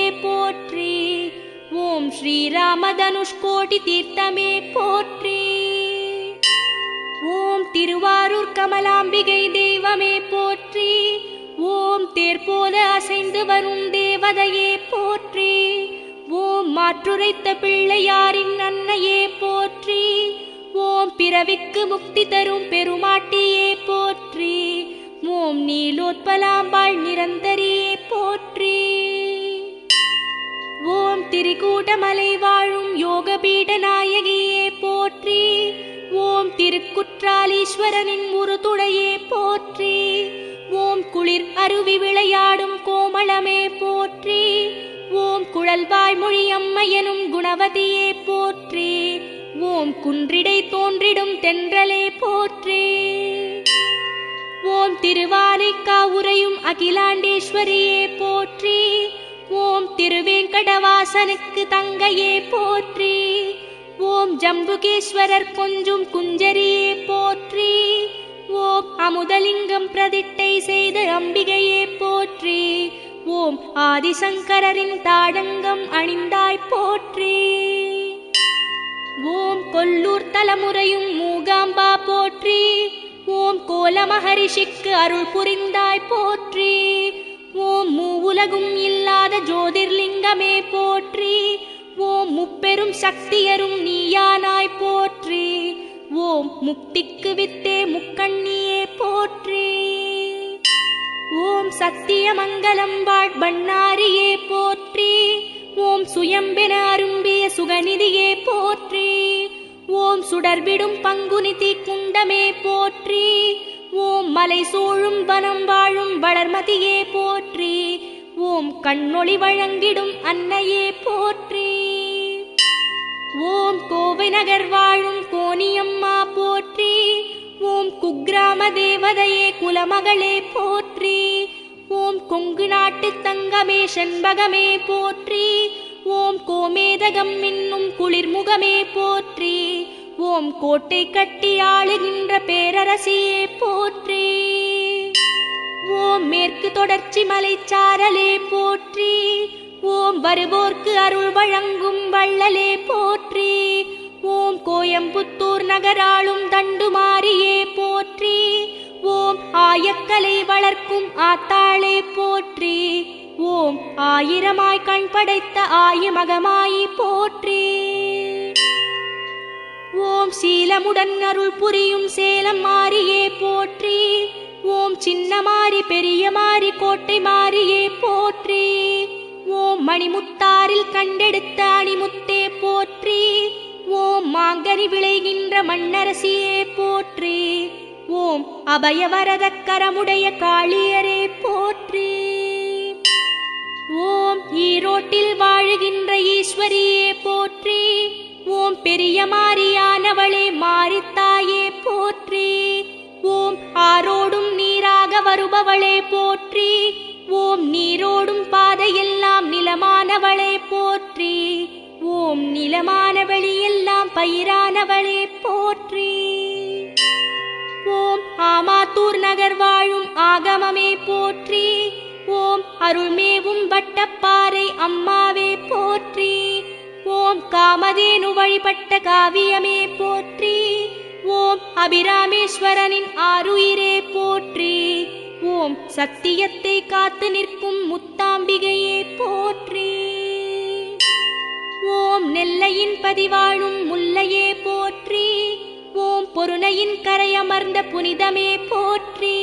தேவதையே போற்றி. ஓம் ஸ்ரீராமதனுஷ்கோடி தீர்த்தமே போற்றி. ஓம் திருவாரூர் கமலாம்பிகை தெய்வமே போற்றி. ஓம் தேர்போல அசைந்து வரும் தேவதையே போற்றி. ஓம் மாற்றுரைத்த பிள்ளையாரின் அன்னையே போற்றி. ஓம் பிறவிக்கு முக்தி தரும் பெருமாட்டியே போற்றி. ஓம் நீலோத்பலாம்பாள் நிரந்தரியே போற்றி. ஓம் திரிகூடமலை வாழும் யோகபீட நாயகியே போற்றி. ஓம் திருக்குற்றாலீஸ்வரனின் முருதுடையே போற்றி. ஓம் குளிர் அருவி விளையாடும் கோமளமே போற்றி. ஓம் குழல்வாய் மொழி அம்மையனும் குணவதியே போற்றி. ஓம் குன்றிடை தோன்றிடும் தென்றலே போற்றி. ஓம் திருவானைக்கா உரையும் அகிலாண்டேஸ்வரியே போற்றி. ஓம் திருவேங்கடவாசனுக்கு தங்கையே போற்றி. ஓம் ஜம்புகேஸ்வரர் கொஞ்சும் குஞ்சரியே போற்றி. ஓம் அமுதலிங்கம் பிரதிட்டை செய்த அம்பிகையே போற்றி. ஓம் ஆதிசங்கரின் தாடங்கம் அணிந்தாய் போற்றி. ஓம் கொல்லூர் தலமுறையும் மூகாம்பா போற்றி. ஓம் கோலமஹரிஷிக்கு அருள் புரிந்தாய் போற்றி. ஓம் மூவுலகும் இல்லாத ஜோதிர்லிங்கமே போற்றி. ஓம் முப்பெரும் சக்தியரும் நீயானாய் போற்றி. ஓம் முக்திக்கு வித்தே முக்கண்ணியே போற்றி. ஓம் சத்தியமங்கலம் வாழ் பண்ணாரியே போற்றி. ஓம் சுயம்பென அரும்பிய சுகநிதியே போற்றி. ஓம் சுடர்விடும் பங்குனி தீக்குண்டமே போற்றி. ஓம் மலை சூழும் வனம் வாழும் வளர்மதியே போற்றி. ஓம் கண்ணொளி வழங்கிடும் அன்னையே போற்றி. ஓம் கோவை நகர் வாழும் கோனியம்மா போற்றி. ஓம் குக்கிராம தேவதையே குலமகளே போற்றி. ஓம் கொங்கு நாட்டு தங்கமே செண்பகமே போற்றி. ஓம் கோமேதகம் என்னும் குளிர்முகமே போற்றி. ஓம் கோட்டை கட்டி ஆளுகின்ற பேரரசியே போற்றி. ஓம் மேற்கு தொடர்ச்சி மலைச்சாரலே போற்றி. ஓம் வருவோர்க்கு அருள் வழங்கும் வள்ளலே போற்றி. ஓம் கோயம்புத்தூர் நகராளும் தண்டுமாரியே போற்றி. ஓம் ஆயக்கலை வளர்க்கும் ஆத்தாளே போற்றி. ஓம் ஆயிரமாய் கண் படைத்த ஆயமகமாயி போற்றி. ஓம் சீலமுடன் அருள் புரியும் சேலம் மாரியே போற்றி. ஓம் சின்ன மாரி பெரிய மாரி கோட்டை மாரியே போற்றி. ஓம் மணிமுத்தாரில் கண்டெடுத்த அணிமுத்தே போற்றி. ஓம் மாங்கனி விளைகின்ற மண்ணரசியே போற்றி. ஓம் அபயவரத கரமுடைய காளியரே போற்றி. ஓம் ஈரோட்டில் வாழுகின்ற ஈஸ்வரியே போற்றி. ஓம் பெரிய மாரியானவளே மாரித்தாயே போற்றி. ஓம் ஆரோடும் நீராக வருபவளே போற்றி. ஓம் நீரோடும் பாதையெல்லாம் நிலமானவளே போற்றி. ஓம் நிலமான வெளியெல்லாம் பயிரானவளே போற்றி. ஓம் ஆமாத்தூர் நகர் வாழும் ஆகமமே போற்றி. ஓம் அருள்மேவும் வட்டப்பாறை அம்மாவே போற்றி. ஓம் காமதேனு வழிபட்ட காவியமே போற்றி. ஓம் அபிராமேஸ்வரனின் ஆருயிரே போற்றி. ஓம் சத்தியத்தை காத்து நிற்கும் முத்தாம்பிகையே போற்றி. ஓம் நெல்லையின் பதிவாழும் முல்லையே போற்றி. ஓம் பொருணையின் கரையமர்ந்த புனிதமே போற்றி.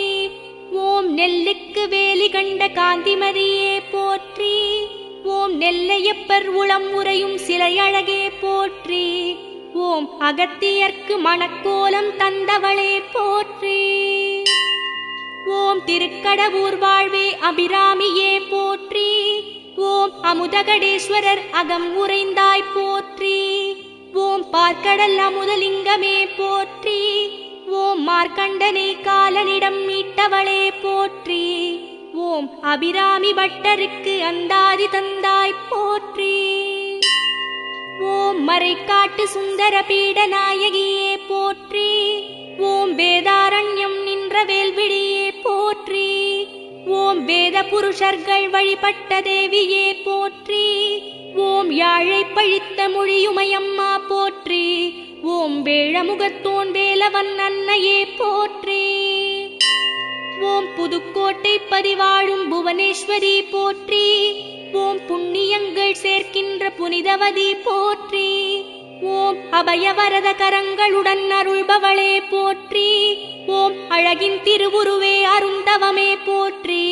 ஓம் நெல்லுக்கு வேலி கண்ட காந்திமதியே போற்றி. ஓம் நெல்லையப்பர் உளம் உறையும் சிலையழகே போற்றி. ஓம் அகத்தியர்க்கு மணக்கோலம் தந்தவளே போற்றி. ஓம் திருக்கடவூர் வாழ்வே அபிராமியே போற்றி. ஓம் அமுதகடேஸ்வரர் அகம் உறைந்தாய் போற்றி. ஓம் பார்க்கடல் அமுதலிங்கமே போற்றி. ஓம் மார்க்கண்டனை காலனிடம் மீட்டவளே போற்றி. ஓம் அபிராமி பட்டருக்கு அந்தாதி தந்தாய் போற்றி. ஓம் மறைக்காட்டு சுந்தர பீட நாயகியே போற்றி. ஓம் வேதாரண்யம் நின்ற வேல்விழியே போற்றி. ஓம் வேத புருஷர்கள் வழிபட்ட தேவியே போற்றி. ஓம் யாழை பழித்த மொழியுமையம்மா போற்றி. ஓம் வேழமுகத்தோன் வேலவன் அன்னையே போற்றி. ஓம் புதுக்கோட்டை பதிவாழும் புவனேஸ்வரி போற்றி. ஓம் புண்ணியங்கள் சேர்க்கின்ற புனிதவதி போற்றி. ஓம் அபயவரத கரங்களுடன் அருள்பவளே போற்றி. ஓம் அழகின் திருவுருவே அருந்தவமே போற்றி.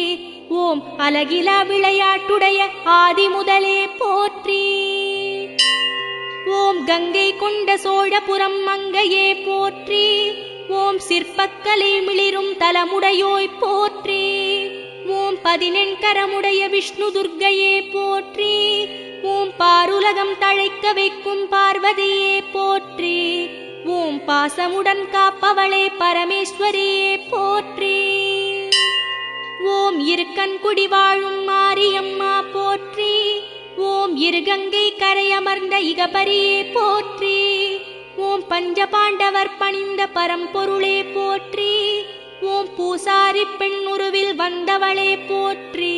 ஓம் அலகிலா விளையாட்டுடைய ஆதி முதலே போற்றி. ஓம் கங்கை கொண்ட சோழபுரம் மங்கையே போற்றி. ஓம் சிற்பக்கலை மிளிரும் தலமுடையோய் போற்றி. ஓம் 14 கரமுடைய விஷ்ணு துர்க்கையே போற்றி. ஓம் பாருலகம் தழைக்க வைக்கும் பார்வதியே போற்றி. ஓம் பாசமுடன் காப்பவளே பரமேஸ்வரியே போற்றி. ஓம் இருக்கன்குடி வாழும் மாரியம்மா போற்றி. ஓம் இருகங்கை கரையமர்ந்த இகபரியே போற்றி. ஓம் பஞ்சபாண்டவர் பணிந்த பரம்பொருளே போற்றி. ஓம் பூசாரி பெண் உருவில் வந்தவளே போற்றி.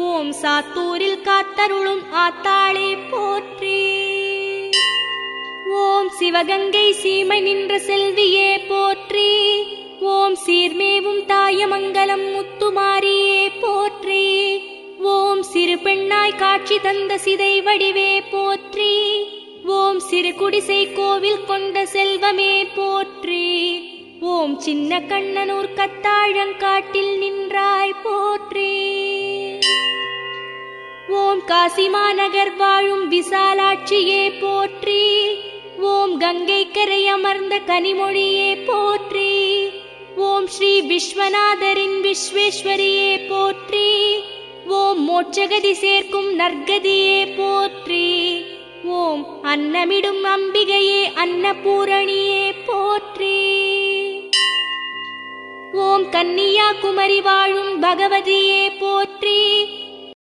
ஓம் சாத்தூரில் காத்தருளும் ஆத்தாளே போற்றி. ஓம் சிவகங்கை சீமை நின்ற செல்வியே போற்றி. ஓம் சீர்மேவும் தாயமங்கலம் முத்துமாரியே போற்றி. ஓம் சிறு பெண்ணாய் காட்சி தந்த சிதை வடிவே போற்றி. ஓம் சிறு குடிசை கோவில் கொண்ட செல்வமே போற்றி. ஓம் சின்ன கண்ணனூர் கத்தாழங்காட்டில் நின்றாய் போற்றி. ஓம் காசிமாநகர் வாழும் விசாலாட்சியே போற்றி. ஓம் கங்கை கரை அமர்ந்த கனிமொழியே போற்றி. ஓம் ஸ்ரீ விஸ்வநாதரின் விஸ்வேஸ்வரியே போற்றி. ஓம் மோட்சகதி சேர்க்கும் நற்கதியே போற்றி. ஓம் அன்னமிடும் அம்பிகையே அன்னபூரணியே போற்றி. ஓம் கன்னியாகுமரி வாழும் பகவதியே போற்றி.